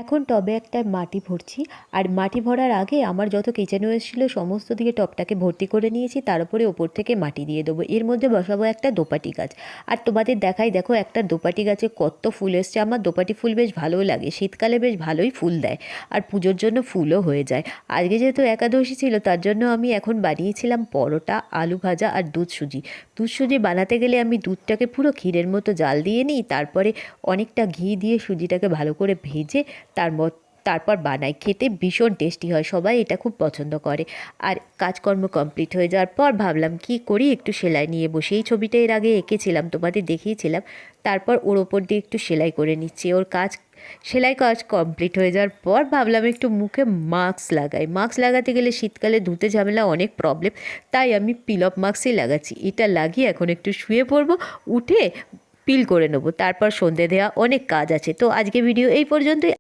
এখন টবে একটা মাটি ভরছি। আর মাটি ভরার আগে আমার যত কিচেন ওয়েস্ট ছিল সমস্ত দিকে টবটাকে ভর্তি করে নিয়েছি। তার উপরে ওপর থেকে মাটি দিয়ে দেবো। এর মধ্যে বসাবো একটা দোপাটি গাছ। আর তোমাদের দেখাই, দেখো একটা দোপাটি গাছে কত ফুল এসছে। আমার দোপাটি ফুল বেশ ভালোও লাগে, শীতকালে বেশ ভালোই ফুল দেয় আর পুজোর জন্য ফুলও হয়ে যায়। আজকে যেহেতু একাদশী ছিল তার জন্য আমি এখন বানিয়েছিলাম পরোটা, আলু ভাজা আর দুধ সুজি। দুধ সুজি বানাতে গেলে আমি দুধটাকে পুরো ক্ষীরের মতো জাল দিয়ে নিই, তারপরে অনেকটা ঘি দিয়ে সুজিটাকে ভালো করে ভেজে তারপর বানাই। খেতে ভীষণ টেস্টি হয়, সবাই এটা খুব পছন্দ করে। আর কাজকর্ম কমপ্লিট হয়ে যাওয়ার পর ভাবলাম কি করি, একটু সেলাই নিয়ে বসে। এই ছবিটা এর আগে এঁকেছিলাম, তোমাদের দেখিয়েছিলাম। তারপর ওর ওপর দিয়ে একটু সেলাই করে নিচ্ছি। সেলাই কাজ কমপ্লিট হয়ে যাওয়ার পর ভাবলাম একটু মুখে মাস্ক লাগাই। মাস্ক লাগাতে গেলে শীতকালে ধুতে ঝামেলা, অনেক প্রবলেম, তাই আমি পিল অফ মাস্কই লাগাচ্ছি। এটা লাগিয়ে এখন একটু শুয়ে পড়বো, উঠে পিল করে নেবো। তারপর সন্ধে দেওয়া অনেক কাজ আছে। তো আজকে ভিডিও এই পর্যন্তই।